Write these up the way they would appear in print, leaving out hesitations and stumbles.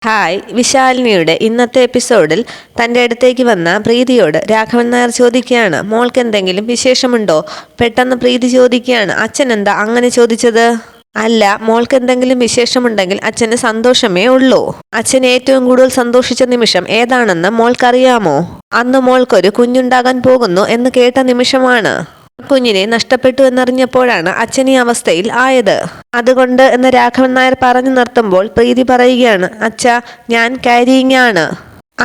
Hi. വിശാലിനിയുടെ ഇന്നത്തെ എപ്പിസോഡിൽ തൻ്റെ അടുത്തേക്ക് വന്ന പ്രീതിയോട് രാഘവൻ നായർ ചോദിക്കുകയാണ്, മോൾക്ക് എന്തെങ്കിലും വിശേഷമുണ്ടോ? പെട്ടെന്ന് പ്രീതി ചോദിക്കുകയാണ്, അച്ഛൻ എന്താ അങ്ങനെ ചോദിച്ചത്? അല്ല, മോൾക്ക് എന്തെങ്കിലും വിശേഷമുണ്ടെങ്കിൽ അച്ഛന് സന്തോഷമേ ഉള്ളൂ. അച്ഛൻ ഏറ്റവും കൂടുതൽ സന്തോഷിച്ച നിമിഷം ഏതാണെന്ന് മോൾക്കറിയാമോ? അന്ന് മോൾക്കൊരു കുഞ്ഞുണ്ടാകാൻ പോകുന്നു എന്ന് കേട്ട നിമിഷമാണ്. കുഞ്ഞിനെ നഷ്ടപ്പെട്ടു എന്നറിഞ്ഞപ്പോഴാണ് അച്ഛൻ ഈ അവസ്ഥയിൽ ആയത്. അതുകൊണ്ട് എന്ന് രാഘവൻ നായർ പറഞ്ഞു നിർത്തുമ്പോൾ പ്രീതി പറയുകയാണ്, അച്ഛാ, ഞാൻ കാരിയിങ് ആണ്.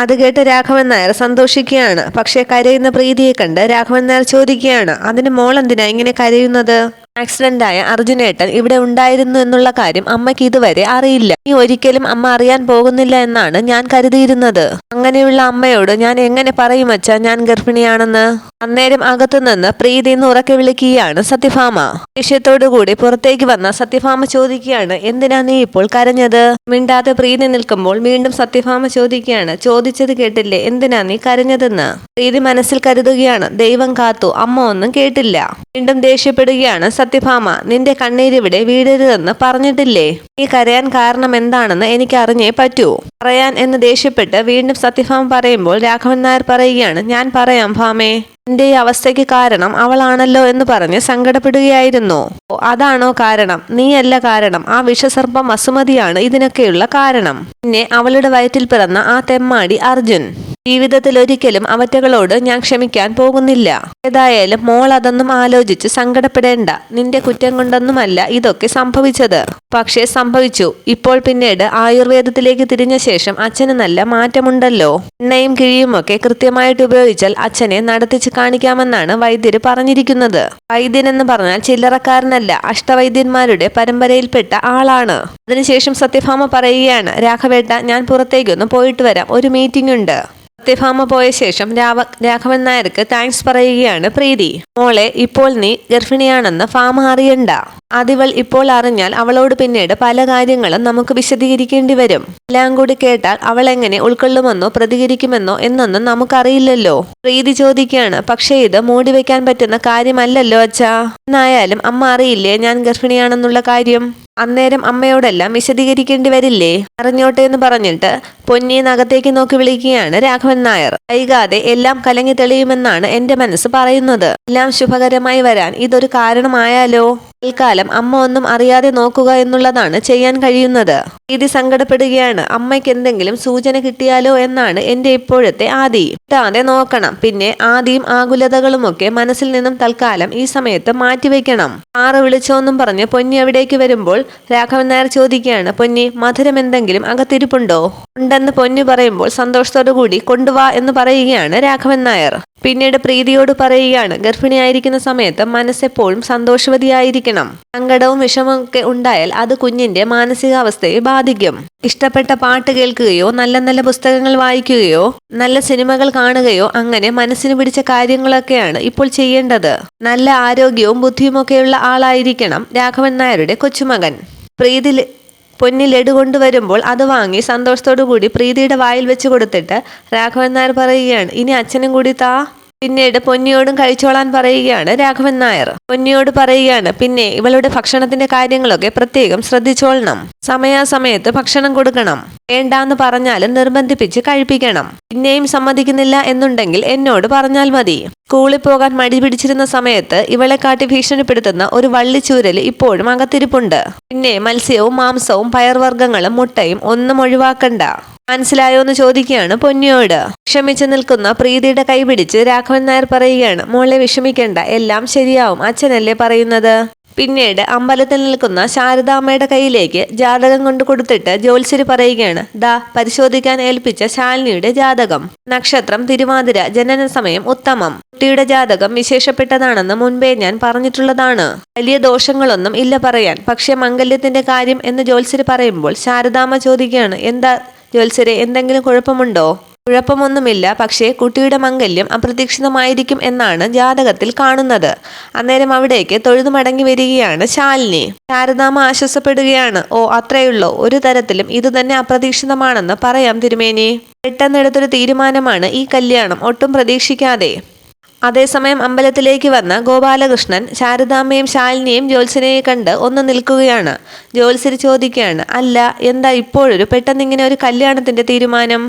അത് കേട്ട് രാഘവൻ നായർ സന്തോഷിക്കുകയാണ്. പക്ഷേ കരയുന്ന പ്രീതിയെ കണ്ട് രാഘവൻ നായർ ചോദിക്കുകയാണ്, അതിന് മോൾ എന്തിനാ ഇങ്ങനെ കരയുന്നത്? ആക്സിഡന്റായ അർജുനേട്ടൻ ഇവിടെ ഉണ്ടായിരുന്നു എന്നുള്ള കാര്യം അമ്മയ്ക്ക് ഇതുവരെ അറിയില്ല. ഇനി ഒരിക്കലും അമ്മ അറിയാൻ പോകുന്നില്ല എന്നാണ് ഞാൻ കരുതിയിരുന്നത്. അങ്ങനെയുള്ള അമ്മയോട് ഞാൻ എങ്ങനെ പറയും അച്ഛാ ഞാൻ ഗർഭിണിയാണെന്ന്? അന്നേരം അകത്തുനിന്ന് പ്രീതി എന്ന് ഉറക്കെ വിളിക്കുകയാണ് സത്യഭാമ. ദേഷ്യത്തോടു കൂടി പുറത്തേക്ക് വന്ന സത്യഭാമ ചോദിക്കുകയാണ്, എന്തിനാ നീ ഇപ്പോൾ കരഞ്ഞത്? മിണ്ടാതെ പ്രീതി നിൽക്കുമ്പോൾ വീണ്ടും സത്യഭാമ ചോദിക്കുകയാണ്, ചോദിച്ചത് കേട്ടില്ലേ, എന്തിനാ നീ കരഞ്ഞതെന്ന്? പ്രീതി മനസ്സിൽ കരുതുകയാണ്, ദൈവം കാത്തു, അമ്മ ഒന്നും കേട്ടില്ല. വീണ്ടും ദേഷ്യപ്പെടുകയാണ് സത്യഭാമ, നിന്റെ കണ്ണീരിവിടെ വീഴരുതെന്ന് പറഞ്ഞിട്ടില്ലേ? നീ കരയാൻ കാരണം എന്താണെന്ന് എനിക്ക് അറിഞ്ഞേ പറ്റൂ. പറയാൻ എന്ന് ദേഷ്യപ്പെട്ട് വീണ്ടും സത്യഭാമ പറയുമ്പോൾ രാഘവൻ നായർ പറയുകയാണ്, ഞാൻ പറയാം ഭാമേ. എന്റെ ഈ അവസ്ഥയ്ക്ക് കാരണം അവളാണല്ലോ എന്ന് പറഞ്ഞ് സങ്കടപ്പെടുകയായിരുന്നു. അതാണോ കാരണം? നീയല്ല കാരണം. ആ വിഷസർപ്പം വസുമതിയാണ് ഇതിനൊക്കെയുള്ള കാരണം. പിന്നെ അവളുടെ വയറ്റിൽ പിറന്ന ആ തെമ്മാടി അർജുൻ. ജീവിതത്തിൽ ഒരിക്കലും അവറ്റകളോട് ഞാൻ ക്ഷമിക്കാൻ പോകുന്നില്ല. ഏതായാലും മോൾ അതൊന്നും ആലോചിച്ച് സങ്കടപ്പെടേണ്ട. നിന്റെ കുറ്റം കൊണ്ടൊന്നുമല്ല ഇതൊക്കെ സംഭവിച്ചത്. പക്ഷേ സംഭവിച്ചു. ഇപ്പോൾ പിന്നീട് ആയുർവേദത്തിലേക്ക് തിരിഞ്ഞ ശേഷം അച്ഛന് നല്ല മാറ്റമുണ്ടല്ലോ. എണ്ണയും കിഴിയുമൊക്കെ കൃത്യമായിട്ട് ഉപയോഗിച്ചാൽ അച്ഛനെ നടത്തിച്ച് കാണിക്കാമെന്നാണ് വൈദ്യര് പറഞ്ഞിരിക്കുന്നത്. വൈദ്യൻ എന്ന് പറഞ്ഞാൽ ചില്ലറക്കാരനല്ല, അഷ്ടവൈദ്യന്മാരുടെ പരമ്പരയിൽപ്പെട്ട ആളാണ്. അതിനുശേഷം സത്യഭാമ പറയുകയാണ്, രാഘവേട്ട, ഞാൻ പുറത്തേക്കൊന്ന് പോയിട്ട് വരാം, ഒരു മീറ്റിംഗ് ഉണ്ട്. സത്യഭാമ പോയ ശേഷം രാഘവൻ നായർക്ക് താങ്ക്സ് പറയുകയാണ് പ്രീതി. മോളെ, ഇപ്പോൾ നീ ഗർഭിണിയാണെന്ന് ഭാമ അറിയണ്ട. അതിവൾ ഇപ്പോൾ അറിഞ്ഞാൽ അവളോട് പിന്നീട് പല കാര്യങ്ങളും നമുക്ക് വിശദീകരിക്കേണ്ടി വരും. എല്ലാം കൂടി കേട്ടാൽ അവൾ എങ്ങനെ ഉൾക്കൊള്ളുമെന്നോ പ്രതികരിക്കുമെന്നോ എന്നൊന്നും നമുക്കറിയില്ലല്ലോ. പ്രീതി ചോദിക്കുകയാണ്, പക്ഷേ ഇത് മൂടിവെക്കാൻ പറ്റുന്ന കാര്യമല്ലല്ലോ അച്ഛാ. എന്നായാലും അമ്മ അറിയില്ലേ ഞാൻ ഗർഭിണിയാണെന്നുള്ള കാര്യം? അന്നേരം അമ്മയോടെല്ലാം വിശദീകരിക്കേണ്ടി വരില്ലേ? അറിഞ്ഞോട്ടെ എന്ന് പറഞ്ഞിട്ട് പൊന്നിനകത്തേക്ക് നോക്കി വിളിക്കുകയാണ് രാഘവൻ നായർ. വൈകാതെ എല്ലാം കലങ്ങി തെളിയുമെന്നാണ് എന്റെ മനസ്സ് പറയുന്നത്. എല്ലാം ശുഭകരമായി വരാൻ ഇതൊരു കാരണമായാലോ? തൽക്കാലം അമ്മ ഒന്നും അറിയാതെ നോക്കുക എന്നുള്ളതാണ് ചെയ്യാൻ കഴിയുന്നത്. ഇത് സങ്കടപ്പെടുകയാണ്. അമ്മയ്ക്ക് എന്തെങ്കിലും സൂചന കിട്ടിയാലോ എന്നാണ് എന്റെ ഇപ്പോഴത്തെ ആദി. കിട്ടാതെ നോക്കണം. പിന്നെ ആദിയും ആകുലതകളുമൊക്കെ മനസ്സിൽ നിന്നും തൽക്കാലം ഈ സമയത്ത് മാറ്റിവെക്കണം. ആറ് വിളിച്ചോന്നും പറഞ്ഞ് പൊന്നി അവിടേക്ക് വരുമ്പോൾ രാഘവൻ നായർ ചോദിക്കുകയാണ്, പൊന്നി, മധുരം എന്തെങ്കിലും അകത്തിരിപ്പുണ്ടോ? ഉണ്ടെന്ന് പൊന്നി പറയുമ്പോൾ സന്തോഷത്തോടു കൂടി കൊണ്ടുവാ എന്ന് പറയുകയാണ് രാഘവൻ നായർ. പിന്നീട് പ്രീതിയോട് പറയുകയാണ്, ഗർഭിണിയായിരിക്കുന്ന സമയത്ത് മനസ്സെപ്പോഴും സന്തോഷവതിയായിരിക്കണം. സങ്കടവും വിഷമമൊക്കെ ഉണ്ടായാൽ അത് കുഞ്ഞിന്റെ മാനസികാവസ്ഥയെ ബാധിക്കും. ഇഷ്ടപ്പെട്ട പാട്ട് കേൾക്കുകയോ നല്ല നല്ല പുസ്തകങ്ങൾ വായിക്കുകയോ നല്ല സിനിമകൾ കാണുകയോ അങ്ങനെ മനസ്സിന് പിടിച്ച കാര്യങ്ങളൊക്കെയാണ് ഇപ്പോൾ ചെയ്യേണ്ടത്. നല്ല ആരോഗ്യവും ബുദ്ധിയുമൊക്കെയുള്ള ആളായിരിക്കണം രാഘവൻ നായരുടെ കൊച്ചുമകൻ. പ്രീതി പൊന്നി ലഡു കൊണ്ടുവരുമ്പോൾ അത് വാങ്ങി സന്തോഷത്തോടു കൂടി പ്രീതിയുടെ വായിൽ വെച്ച് കൊടുത്തിട്ട് രാഘവൻ നായർ പറയുകയാണ്, ഇനി അച്ഛനും കൂടി താ. പിന്നീട് പൊന്നിയോടും കഴിച്ചോളാൻ പറയുകയാണ് രാഘവൻ നായർ. പൊന്നിയോട് പറയുകയാണ്, പിന്നെ ഇവളുടെ ഭക്ഷണത്തിന്റെ കാര്യങ്ങളൊക്കെ പ്രത്യേകം ശ്രദ്ധിച്ചോളണം. സമയാസമയത്ത് ഭക്ഷണം കൊടുക്കണം. വേണ്ടാന്ന് പറഞ്ഞാലും നിർബന്ധിപ്പിച്ച് കഴിപ്പിക്കണം. പിന്നെയും സമ്മതിക്കുന്നില്ല എന്നുണ്ടെങ്കിൽ എന്നോട് പറഞ്ഞാൽ മതി. സ്കൂളിൽ പോകാൻ മടി പിടിച്ചിരുന്ന സമയത്ത് ഇവളെ കാട്ടി ഭീഷണിപ്പെടുത്തുന്ന ഒരു വള്ളിച്ചൂരൽ ഇപ്പോഴും അകത്തിരിപ്പുണ്ട്. പിന്നെ മത്സ്യവും മാംസവും പയർവർഗ്ഗങ്ങളും മുട്ടയും ഒന്നും ഒഴിവാക്കണ്ട. മനസ്സിലായോ എന്ന് ചോദിക്കുകയാണ് പൊന്നിയോട്. വിഷമിച്ച് നിൽക്കുന്ന പ്രീതിയുടെ കൈ പിടിച്ച് രാഘവൻ നായർ പറയുകയാണ്, മോളെ വിഷമിക്കേണ്ട, എല്ലാം ശരിയാവും, അച്ഛനല്ലേ പറയുന്നത്. പിന്നീട് അമ്പലത്തിൽ നിൽക്കുന്ന ശാരദാമ്മയുടെ കയ്യിലേക്ക് ജാതകം കൊണ്ട് കൊടുത്തിട്ട് ജ്യോത്സ്യര് പറയുകയാണ്, ദാ പരിശോധിക്കാൻ ഏൽപ്പിച്ച ശാലിനിയുടെ ജാതകം. നക്ഷത്രം തിരുവാതിര, ജനന സമയം ഉത്തമം. കുട്ടിയുടെ ജാതകം വിശേഷപ്പെട്ടതാണെന്ന് മുൻപേ ഞാൻ പറഞ്ഞിട്ടുള്ളതാണ്. വലിയ ദോഷങ്ങളൊന്നും ഇല്ല പറയാൻ. പക്ഷെ മംഗല്യത്തിന്റെ കാര്യം എന്ന് ജ്യോത്സ്യര് പറയുമ്പോൾ ശാരദാമ്മ ചോദിക്കുകയാണ്, എന്താ ജ്യോത്സ്യരെ, എന്തെങ്കിലും കുഴപ്പമുണ്ടോ? കുഴപ്പമൊന്നുമില്ല, പക്ഷേ കുട്ടിയുടെ മംഗല്യം അപ്രതീക്ഷിതമായിരിക്കും എന്നാണ് ജാതകത്തിൽ കാണുന്നത്. അന്നേരം അവിടേക്ക് തൊഴുതു മടങ്ങി വരികയാണ് ശാലിനി. ശാരദാമ്മ ആശ്വസപ്പെടുകയാണ്, ഓ അത്രയുള്ളോ? ഒരു തരത്തിലും ഇതുതന്നെ അപ്രതീക്ഷിതമാണെന്ന് പറയാം തിരുമേനി. പെട്ടെന്നെടുത്തൊരു തീരുമാനമാണ് ഈ കല്യാണം, ഒട്ടും പ്രതീക്ഷിക്കാതെ. അതേസമയം അമ്പലത്തിലേക്ക് വന്ന ഗോപാലകൃഷ്ണൻ ശാരദാമ്മയും ശാലിനിയും ജ്യോത്സ്യനെയും കണ്ട് ഒന്ന് നിൽക്കുകയാണ്. ജ്യോത്സ്യർ ചോദിക്കുകയാണ്, അല്ല, എന്താ ഇപ്പോഴൊരു പെട്ടെന്നിങ്ങനെ ഒരു കല്യാണത്തിന്റെ തീരുമാനം?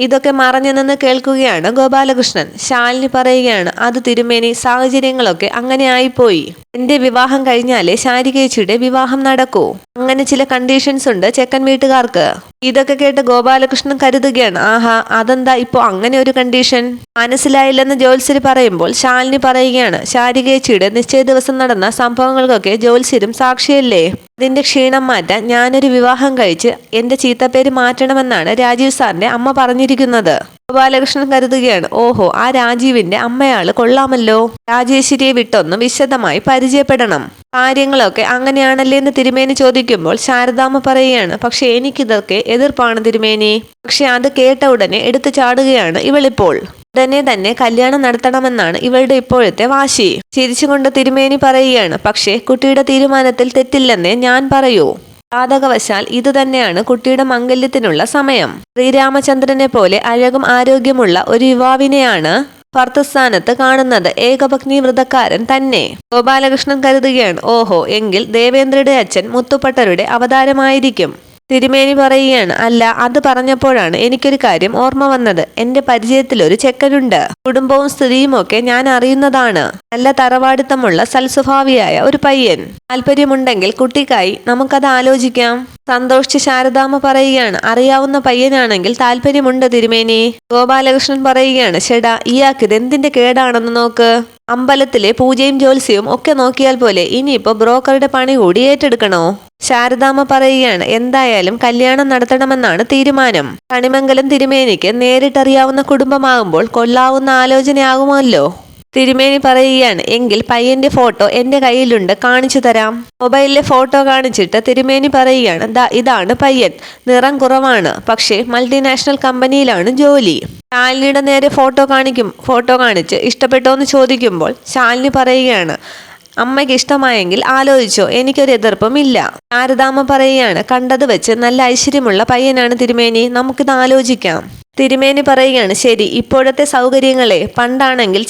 ഇതൊക്കെ മറഞ്ഞു നിന്ന് കേൾക്കുകയാണ് ഗോപാലകൃഷ്ണൻ. ശാലിനി പറയുകയാണ്, അത് തിരുമേനി, സാഹചര്യങ്ങളൊക്കെ അങ്ങനെ ആയിപ്പോയി. എന്റെ വിവാഹം കഴിഞ്ഞാലേ ശാരികേച്ചിയുടെ വിവാഹം നടക്കൂ. അങ്ങനെ ചില കണ്ടീഷൻസ് ഉണ്ട് ചെക്കൻ വീട്ടുകാർക്ക്. ഇതൊക്കെ കേട്ട് ഗോപാലകൃഷ്ണൻ കരുതുകയാണ്, ആഹാ, അതെന്താ ഇപ്പോ അങ്ങനെ ഒരു കണ്ടീഷൻ? മനസ്സിലായില്ലെന്ന് ജ്യോത്സ്യർ പറയുമ്പോൾ ശാലിനി പറയുകയാണ്, ശാരികേച്ചിയുടെ നിശ്ചയ ദിവസം നടന്ന സംഭവങ്ങൾക്കൊക്കെ ജ്യോത്സ്യരും സാക്ഷിയല്ലേ. അതിന്റെ ക്ഷീണം മാറ്റാൻ ഞാനൊരു വിവാഹം കഴിച്ച് എന്റെ ചീത്തപ്പേര് മാറ്റണമെന്നാണ് രാജീവ് സാറിന്റെ അമ്മ പറഞ്ഞിരിക്കുന്നത്. ഗോപാലകൃഷ്ണൻ കരുതുകയാണ്, ഓഹോ, ആ രാജീവിന്റെ അമ്മയാള് കൊള്ളാമല്ലോ. രാജേശ്വരിയെ വിട്ടൊന്ന് വിശദമായി പരിചയപ്പെടണം. കാര്യങ്ങളൊക്കെ അങ്ങനെയാണല്ലേ എന്ന് തിരുമേനി ചോദിക്കുമ്പോൾ ശാരദാമ്മ പറയുകയാണ്, പക്ഷെ എനിക്കിതൊക്കെ എതിർപ്പാണ് തിരുമേനി. പക്ഷെ അത് കേട്ട ഉടനെ എടുത്തു ചാടുകയാണ് ഇവളിപ്പോൾ. ഉടനെ തന്നെ കല്യാണം നടത്തണമെന്നാണ് ഇവളുടെ ഇപ്പോഴത്തെ വാശി. ചിരിച്ചുകൊണ്ട് തിരുമേനി പറയുകയാണ്, പക്ഷേ കുട്ടിയുടെ തീരുമാനത്തിൽ തെറ്റില്ലെന്നേ ഞാൻ പറയൂ. ജാതകവശാൽ ഇത് തന്നെയാണ് കുട്ടിയുടെ മംഗല്യത്തിനുള്ള സമയം. ശ്രീരാമചന്ദ്രനെ പോലെ അഴകും ആരോഗ്യമുള്ള ഒരു യുവാവിനെയാണ് ഭർത്തസ്ഥാനത്ത് കാണുന്നത്. ഏകപത്നി വ്രതക്കാരൻ തന്നെ. ഗോപാലകൃഷ്ണൻ കരുതുകയാണ്, ഓഹോ, എങ്കിൽ ദേവേന്ദ്രയുടെ അച്ഛൻ മുത്തുപ്പട്ടരുടെ അവതാരമായിരിക്കും. തിരുമേനി പറയുകയാണ്, അല്ല, അത് പറഞ്ഞപ്പോഴാണ് എനിക്കൊരു കാര്യം ഓർമ്മ വന്നത്. എന്റെ പരിചയത്തിലൊരു ചെക്കനുണ്ട്. കുടുംബവും സ്ഥിതിയും ഒക്കെ ഞാൻ അറിയുന്നതാണ്. നല്ല തറവാടിത്തമുള്ള സൽസ്വഭാവിയായ ഒരു പയ്യൻ. താല്പര്യമുണ്ടെങ്കിൽ കുട്ടിക്കായി നമുക്കത് ആലോചിക്കാം. സന്തോഷിച്ച് ശാരദാമ്മ പറയുകയാണ്, അറിയാവുന്ന പയ്യനാണെങ്കിൽ താല്പര്യമുണ്ട് തിരുമേനി. ഗോപാലകൃഷ്ണൻ പറയുകയാണ്, ചേടാ, ഇയാൾക്കിത് എന്തിന്റെ കേടാണെന്ന് നോക്ക്. അമ്പലത്തിലെ പൂജയും ജ്യോത്സ്യവും ഒക്കെ നോക്കിയാൽ പോലെ ഇനിയിപ്പോ ബ്രോക്കറുടെ പണി കൂടി ഏറ്റെടുക്കണോ? ശാരദാമ്മ പറയുകയാണ്, എന്തായാലും കല്യാണം നടത്തണമെന്നാണ് തീരുമാനം. കണിമംഗലം തിരുമേനിക്ക് നേരിട്ടറിയാവുന്ന കുടുംബമാകുമ്പോൾ കൊള്ളാവുന്ന ആലോചനയാകുമല്ലോ. തിരുമേനി പറയുകയാണ്, എങ്കിൽ പയ്യന്റെ ഫോട്ടോ എന്റെ കയ്യിലുണ്ട്, കാണിച്ചു തരാം. മൊബൈലിലെ ഫോട്ടോ കാണിച്ചിട്ട് തിരുമേനി പറയുകയാണ്, ദാ ഇതാണ് പയ്യൻ. നിറം കുറവാണ്, പക്ഷേ മൾട്ടിനാഷണൽ കമ്പനിയിലാണ് ജോലി. ശാലിനിയുടെ നേരെ ഫോട്ടോ കാണിച്ച് ഇഷ്ടപ്പെട്ടോന്ന് ചോദിക്കുമ്പോൾ ശാലിനി പറയുകയാണ്, അമ്മയ്ക്ക് ഇഷ്ടമായെങ്കിൽ ആലോചിച്ചോ, എനിക്കൊരു എതിർപ്പും ഇല്ല. ശാരദാമ്മ പറയുകയാണ്, കണ്ടത് വെച്ച് നല്ല ഐശ്വര്യമുള്ള പയ്യനാണ് തിരുമേനി, നമുക്കിത് ആലോചിക്കാം. തിരുമേനി പറയുകയാണ്, ശരി, ഇപ്പോഴത്തെ സൗകര്യങ്ങളെ. പണ്ടാണെങ്കിൽ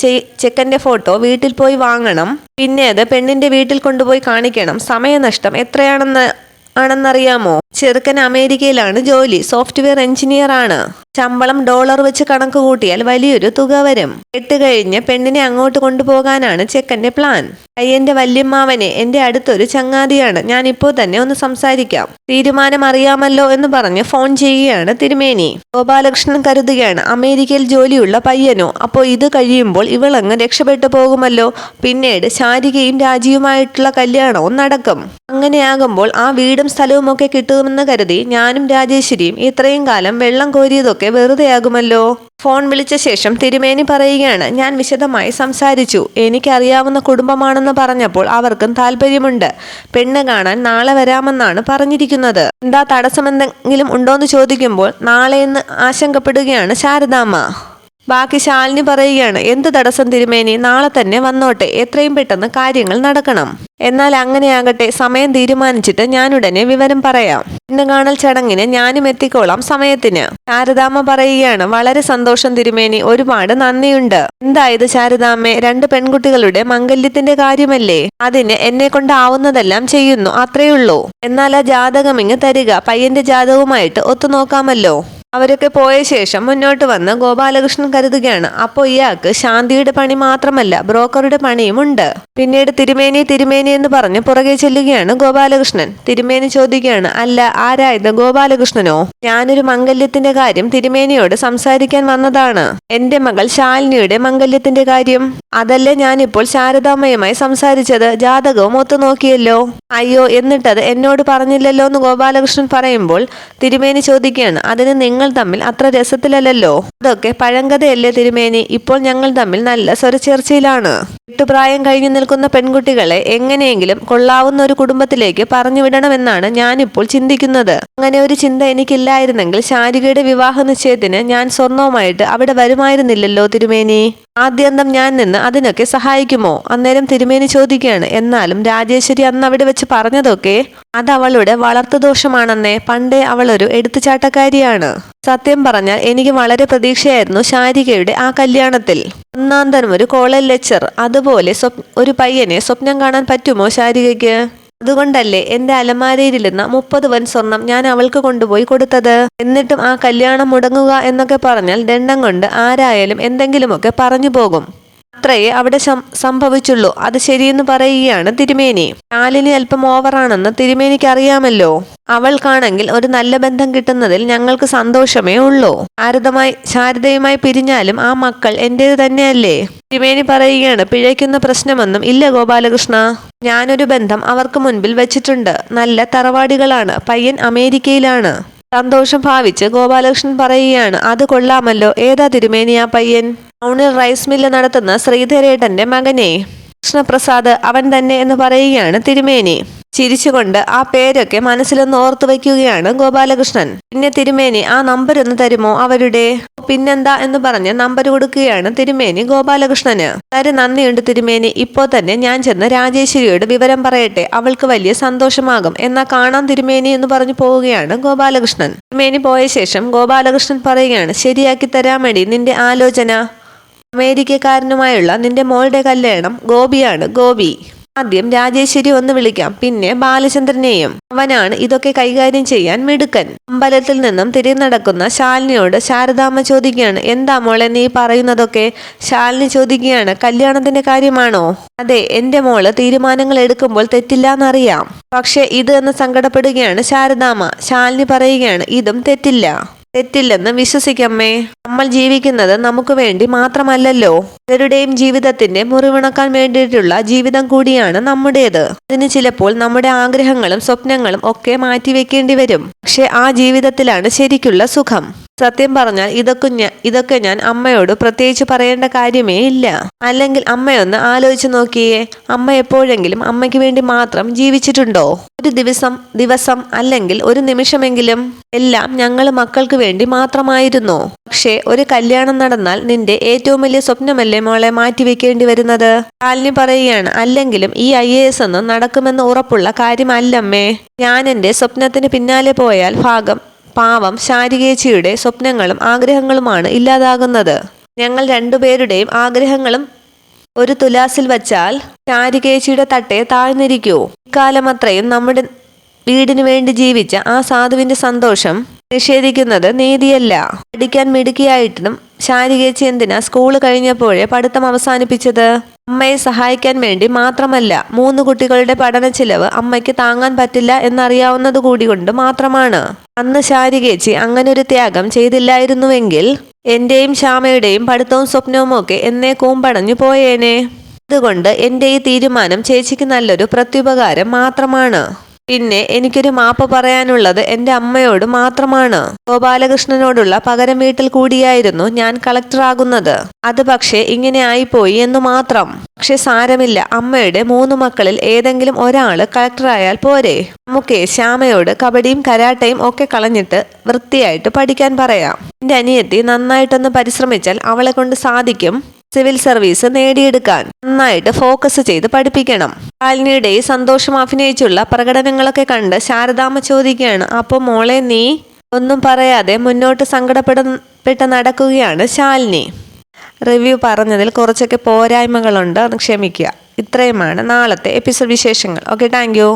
ചെക്കന്റെ ഫോട്ടോ വീട്ടിൽ പോയി വാങ്ങണം, പിന്നെ അത് പെണ്ണിന്റെ വീട്ടിൽ കൊണ്ടുപോയി കാണിക്കണം. സമയനഷ്ടം എത്രയാണെന്നറിയാമോ? ചെറുക്കൻ അമേരിക്കയിലാണ് ജോലി, സോഫ്റ്റ്വെയർ എഞ്ചിനീയർ ആണ്. ശമ്പളം ഡോളർ വെച്ച് കണക്ക് കൂട്ടിയാൽ വലിയൊരു തുക വരും. കെട്ടുകഴിഞ്ഞ് പെണ്ണിനെ അങ്ങോട്ട് കൊണ്ടുപോകാനാണ് ചെക്കന്റെ പ്ലാൻ. പയ്യന്റെ വല്യമ്മാവനെ എന്റെ അടുത്തൊരു ചങ്ങാതിയാണ്, ഞാൻ ഇപ്പോൾ തന്നെ ഒന്ന് സംസാരിക്കാം. തീരുമാനം അറിയാമല്ലോ എന്ന് പറഞ്ഞ് ഫോൺ ചെയ്യുകയാണ് തിരുമേനി. ഗോപാലകൃഷ്ണൻ കരുതുകയാണ്, അമേരിക്കയിൽ ജോലിയുള്ള പയ്യനോ? അപ്പോൾ ഇത് കഴിയുമ്പോൾ ഇവളങ്ങ് രക്ഷപ്പെട്ടു പോകുമല്ലോ. പിന്നീട് ശാരികയും രാജിയുമായിട്ടുള്ള കല്യാണവും നടക്കും. അങ്ങനെയാകുമ്പോൾ ആ വീടും സ്ഥലവും ഒക്കെ കിട്ടുമെന്ന് കരുതി ഞാനും രാജേശ്വരിയും ഇത്രയും കാലം വെള്ളം കോരിയതൊക്കെ വെറുതെയാകുമല്ലോ. ഫോൺ വിളിച്ച ശേഷം തിരുമേനി പറയുകയാണ്, ഞാൻ വിശദമായി സംസാരിച്ചു. എനിക്കറിയാവുന്ന കുടുംബമാണെന്ന് പറഞ്ഞപ്പോൾ അവർക്കും താല്പര്യമുണ്ട്. പെണ്ണ് കാണാൻ നാളെ വരാമെന്നാണ് പറഞ്ഞിരിക്കുന്നത്. എന്താ തടസ്സമെന്തെങ്കിലും ഉണ്ടോന്ന് ചോദിക്കുമ്പോൾ നാളെയെന്ന് ആശങ്കപ്പെടുകയാണ് ശാരദാമ്മ. ബാക്കി ശാലിനി പറയുകയാണ്, എന്ത് തടസ്സം തിരുമേനി, നാളെ തന്നെ വന്നോട്ടെ, എത്രയും പെട്ടെന്ന് കാര്യങ്ങൾ നടക്കണം. എന്നാൽ അങ്ങനെയാകട്ടെ, സമയം തീരുമാനിച്ചിട്ട് ഞാനുടനെ വിവരം പറയാം. പെണ്ണ് കാണൽ ചടങ്ങിന് ഞാനും എത്തിക്കോളാം സമയത്തിന്. ശാരദാമ്മ പറയുകയാണ്, വളരെ സന്തോഷം തിരുമേനി, ഒരുപാട് നന്ദിയുണ്ട്. എന്തായത് ശാരദാമ്മേ, 2 പെൺകുട്ടികളുടെ മംഗല്യത്തിന്റെ കാര്യമല്ലേ? അതിന് എന്നെ കൊണ്ടാവുന്നതെല്ലാം ചെയ്യുന്നു, അത്രയുള്ളൂ. എന്നാൽ ആ ജാതകം ഇങ്ങ് തരിക, പയ്യന്റെ ജാതകവുമായിട്ട് ഒത്തുനോക്കാമല്ലോ. അവരൊക്കെ പോയ ശേഷം മുന്നോട്ട് വന്ന് ഗോപാലകൃഷ്ണൻ കരുതുകയാണ്, അപ്പോൾ ഇയാൾക്ക് ശാന്തിയുടെ പണി മാത്രമല്ല ബ്രോക്കറുടെ പണിയുമുണ്ട്. പിന്നീട് തിരുമേനി എന്ന് പറഞ്ഞ് പുറകെ ചെല്ലുകയാണ് ഗോപാലകൃഷ്ണൻ. തിരുമേനി ചോദിക്കുകയാണ്, അല്ല, ആരായത്, ഗോപാലകൃഷ്ണനോ? ഞാനൊരു മംഗല്യത്തിന്റെ കാര്യം തിരുമേനിയോട് സംസാരിക്കാൻ വന്നതാണ്. എന്റെ മകൾ ശാലിനിയുടെ മംഗല്യത്തിന്റെ കാര്യം. അതല്ലേ ഞാനിപ്പോൾ ശാരദാമ്മയുമായി സംസാരിച്ചത്. ജാതകവും ഒത്തുനോക്കിയല്ലോ. അയ്യോ, എന്നിട്ടത് എന്നോട് പറഞ്ഞില്ലല്ലോ എന്ന് ഗോപാലകൃഷ്ണൻ പറയുമ്പോൾ തിരുമേനി ചോദിക്കുകയാണ്, അതിന് നിങ്ങൾ തമ്മിൽ അത്ര രസത്തിലല്ലോ. അതൊക്കെ പഴങ്കഥയല്ലേ തിരുമേനി, ഇപ്പോൾ ഞങ്ങൾ തമ്മിൽ നല്ല സ്വരച്ചേർച്ചയിലാണ്. 8 പ്രായം കഴിഞ്ഞു നിൽക്കുന്ന പെൺകുട്ടികളെ എങ്ങനെയെങ്കിലും കൊള്ളാവുന്ന ഒരു കുടുംബത്തിലേക്ക് പറഞ്ഞുവിടണമെന്നാണ് ഞാനിപ്പോൾ ചിന്തിക്കുന്നത്. അങ്ങനെ ഒരു ചിന്ത എനിക്കില്ലായിരുന്നെങ്കിൽ ശാരികയുടെ വിവാഹ നിശ്ചയത്തിന് ഞാൻ സ്വർണവുമായിട്ട് അവിടെ വരുമായിരുന്നില്ലല്ലോ തിരുമേനി. ആദ്യന്തം ഞാൻ നിന്ന് അതിനൊക്കെ സഹായിക്കുമോ? അന്നേരം തിരുമേനി ചോദിക്കുകയാണ്, എന്നാലും രാജേശ്വരി അന്ന് അവിടെ വെച്ച് പറഞ്ഞതൊക്കെ അത് അവളുടെ വളർത്തുദോഷമാണെന്നേ. പണ്ടേ അവളൊരു എടുത്തുചാട്ടക്കാരിയാണ്. സത്യം പറഞ്ഞാൽ എനിക്ക് വളരെ പ്രതീക്ഷയായിരുന്നു ശാരികയുടെ ആ കല്യാണത്തിൽ. ഒന്നാം തരം ഒരു കോളേജ് ലെക്ചർ, അതുപോലെ ഒരു പയ്യനെ സ്വപ്നം കാണാൻ പറ്റുമോ ശാരികയ്ക്ക്? അതുകൊണ്ടല്ലേ എന്റെ അലമാരയിലിരുന്ന 30 പവൻ സ്വർണം ഞാൻ അവൾക്ക് കൊണ്ടുപോയി കൊടുത്തത്. എന്നിട്ടും ആ കല്യാണം മുടങ്ങുക എന്നൊക്കെ പറഞ്ഞാൽ ദണ്ഡം കൊണ്ട് ആരായാലും എന്തെങ്കിലുമൊക്കെ പറഞ്ഞു പോകും. അത്രയേ അവിടെ സംഭവിച്ചുള്ളൂ. അത് ശരിയെന്ന് പറയുകയാണ് തിരുമേനി. ശാലിനി അല്പം ഓവറാണെന്ന് തിരുമേനിക്ക് അറിയാമല്ലോ. അവൾക്കാണെങ്കിൽ ഒരു നല്ല ബന്ധം കിട്ടുന്നതിൽ ഞങ്ങൾക്ക് സന്തോഷമേ ഉള്ളൂ. ശാരദയുമായി പിരിഞ്ഞാലും ആ മക്കൾ എന്റേത് തന്നെയല്ലേ? തിരുമേനി പറയുകയാണ്, പിഴയ്ക്കുന്ന പ്രശ്നമൊന്നും ഇല്ല ഗോപാലകൃഷ്ണ. ഞാനൊരു ബന്ധം അവർക്ക് മുൻപിൽ വെച്ചിട്ടുണ്ട്. നല്ല തറവാടികളാണ്. പയ്യൻ അമേരിക്കയിലാണ്. സന്തോഷം ഭാവിച്ച് ഗോപാലകൃഷ്ണൻ പറയുകയാണ്, അത് കൊള്ളാമല്ലോ. ഏതാ തിരുമേനി ആ പയ്യൻ? ടൗണിൽ റൈസ് മില്ല് നടത്തുന്ന ശ്രീധരേട്ടന്റെ മകനെ. കൃഷ്ണപ്രസാദ്, അവൻ തന്നെ എന്ന് പറയുകയാണ് തിരുമേനി. ചിരിച്ചുകൊണ്ട് ആ പേരൊക്കെ മനസ്സിലൊന്ന് ഓർത്തു വയ്ക്കുകയാണ് ഗോപാലകൃഷ്ണൻ. പിന്നെ തിരുമേനി, ആ നമ്പർ ഒന്ന് തരുമോ അവരുടെ? പിന്നെന്താ എന്ന് പറഞ്ഞ് നമ്പർ കൊടുക്കുകയാണ് തിരുമേനി ഗോപാലകൃഷ്ണന്. വളരെ നന്ദിയുണ്ട് തിരുമേനി. ഇപ്പോൾ തന്നെ ഞാൻ ചെന്ന് രാജേശ്വരിയോട് വിവരം പറയട്ടെ. അവൾക്ക് വലിയ സന്തോഷമാകും. എന്നാ കാണാൻ തിരുമേനി എന്ന് പറഞ്ഞു പോവുകയാണ് ഗോപാലകൃഷ്ണൻ. തിരുമേനി പോയ ശേഷം ഗോപാലകൃഷ്ണൻ പറയുകയാണ്, ശരിയാക്കി തരാമടി നിന്റെ ആലോചന. അമേരിക്കക്കാരനുമായുള്ള നിന്റെ മോളുടെ കല്യാണം ഗോപിയാണ്. ഗോപി, ആദ്യം രാജേശ്വരി ഒന്ന് വിളിക്കാം, പിന്നെ ബാലചന്ദ്രനെയും. അവനാണ് ഇതൊക്കെ കൈകാര്യം ചെയ്യാൻ മിടുക്കൻ. അമ്പലത്തിൽ നിന്നും തിരിഞ്ഞടക്കുന്ന ശാലിനിയോട് ശാരദാമ്മ ചോദിക്കുകയാണ്, എന്താ മോളെ നീ പറയുന്നതൊക്കെ? ശാലിനി ചോദിക്കുകയാണ്, കല്യാണത്തിന്റെ കാര്യമാണോ? അതെ, എന്റെ മോള് തീരുമാനങ്ങൾ എടുക്കുമ്പോൾ തെറ്റില്ലാന്നറിയാം. പക്ഷെ ഇത് എന്ന് സങ്കടപ്പെടുകയാണ് ശാരദാമ്മ. ശാലിനി പറയുകയാണ്, ഇതും തെറ്റില്ലെന്ന് വിശ്വസിക്കമ്മേ. നമ്മൾ ജീവിക്കുന്നത് നമുക്ക് വേണ്ടി മാത്രമല്ലല്ലോ. ഇവരുടെയും ജീവിതത്തിന്റെ മുറിവുണക്കാൻ വേണ്ടിയിട്ടുള്ള ജീവിതം കൂടിയാണ് നമ്മുടേത്. അതിന് ചിലപ്പോൾ നമ്മുടെ ആഗ്രഹങ്ങളും സ്വപ്നങ്ങളും ഒക്കെ മാറ്റിവെക്കേണ്ടി വരും. പക്ഷെ ആ ജീവിതത്തിലാണ് ശരിക്കുള്ള സുഖം. സത്യം പറഞ്ഞാൽ ഇതൊക്കെ ഞാൻ അമ്മയോട് പ്രത്യേകിച്ച് പറയേണ്ട കാര്യമേ ഇല്ല. അല്ലെങ്കിൽ അമ്മയൊന്ന് ആലോചിച്ച് നോക്കിയേ. അമ്മ എപ്പോഴെങ്കിലും അമ്മയ്ക്ക് വേണ്ടി മാത്രം ജീവിച്ചിട്ടുണ്ടോ? ഒരു ദിവസം അല്ലെങ്കിൽ ഒരു നിമിഷമെങ്കിലും. എല്ലാം ഞങ്ങൾ മക്കൾക്ക് വേണ്ടി മാത്രമായിരുന്നു. പക്ഷേ ഒരു കല്യാണം നടന്നാൽ നിന്റെ ഏറ്റവും വലിയ സ്വപ്നമല്ലേ മോളെ മാറ്റിവെക്കേണ്ടി വരുന്നത്? ശാലിനി പറയുകയാണ്, അല്ലെങ്കിലും ഈ IAS ഒന്നും നടക്കുമെന്ന് ഉറപ്പുള്ള കാര്യമല്ലമ്മേ. ഞാൻ എൻ്റെ സ്വപ്നത്തിന് പിന്നാലെ പോയാൽ പാവം ശാരികേച്ചിയുടെ സ്വപ്നങ്ങളും ആഗ്രഹങ്ങളുമാണ് ഇല്ലാതാകുന്നത്. ഞങ്ങൾ രണ്ടുപേരുടെയും ആഗ്രഹങ്ങളും ഒരു തുലാസിൽ വച്ചാൽ ശാരികേച്ചിയുടെ തട്ടേ താഴ്ന്നിരിക്കൂ. ഇക്കാലം അത്രയും നമ്മുടെ വീടിനു വേണ്ടി ജീവിച്ച ആ സാധുവിന്റെ സന്തോഷം നിഷേധിക്കുന്നത് നീതിയല്ല. പഠിക്കാൻ മിടുക്കിയായിട്ടും ശാരികേച്ചി എന്തിനാ സ്കൂൾ കഴിഞ്ഞപ്പോഴേ പഠിത്തം അവസാനിപ്പിച്ചത്? അമ്മയെ സഹായിക്കാൻ വേണ്ടി മാത്രമല്ല. 3 കുട്ടികളുടെ പഠന ചിലവ് അമ്മയ്ക്ക് താങ്ങാൻ പറ്റില്ല എന്നറിയാവുന്നത് കൂടി കൊണ്ട് മാത്രമാണ്. അന്ന് ശാരികേച്ചി അങ്ങനൊരു ത്യാഗം ചെയ്തില്ലായിരുന്നുവെങ്കിൽ എന്റെയും ശ്യാമയുടെയും പഠിത്തവും സ്വപ്നവും ഒക്കെ എന്നേ കൂമ്പടഞ്ഞു പോയേനെ. അതുകൊണ്ട് എന്റെ ഈ തീരുമാനം ചേച്ചിക്ക് നല്ലൊരു പ്രത്യുപകാരം മാത്രമാണ്. പിന്നെ എനിക്കൊരു മാപ്പ് പറയാനുള്ളത് എൻ്റെ അമ്മയോട് മാത്രമാണ്. ഗോപാലകൃഷ്ണനോടുള്ള പകരം വീട്ടിൽ കൂടിയായിരുന്നു ഞാൻ കളക്ടറാകുന്നത്. അത് പക്ഷേ ഇങ്ങനെ ആയിപ്പോയി എന്ന് മാത്രം. പക്ഷെ സാരമില്ല, അമ്മയുടെ 3 മക്കളിൽ ഏതെങ്കിലും ഒരാള് കളക്ടറായാൽ പോരെ? നമുക്ക് ശ്യാമയോട് കബഡിയും കരാട്ടയും ഒക്കെ കളഞ്ഞിട്ട് വൃത്തിയായിട്ട് പഠിക്കാൻ പറയാം. എൻ്റെ അനിയത്തി നന്നായിട്ടൊന്ന് പരിശ്രമിച്ചാൽ അവളെ കൊണ്ട് സാധിക്കും സിവിൽ സർവീസ് നേടിയെടുക്കാൻ. നന്നായിട്ട് ഫോക്കസ് ചെയ്ത് പഠിപ്പിക്കണം. ശാലിനിയുടെ സന്തോഷം അഭിനയിച്ചുള്ള പ്രകടനങ്ങളൊക്കെ കണ്ട് ശാരദാമ്മ ചോദിക്കുകയാണ്, അപ്പോൾ മോളെ നീ? ഒന്നും പറയാതെ മുന്നോട്ട് സങ്കടപ്പെട്ട് നടക്കുകയാണ് ശാലിനി. റിവ്യൂ പറഞ്ഞതിൽ കുറച്ചൊക്കെ പോരായ്മകളുണ്ട്, ക്ഷമിക്കുക. ഇത്രയുമാണ് നാളത്തെ എപ്പിസോഡ് വിശേഷങ്ങൾ. Okay, thank you.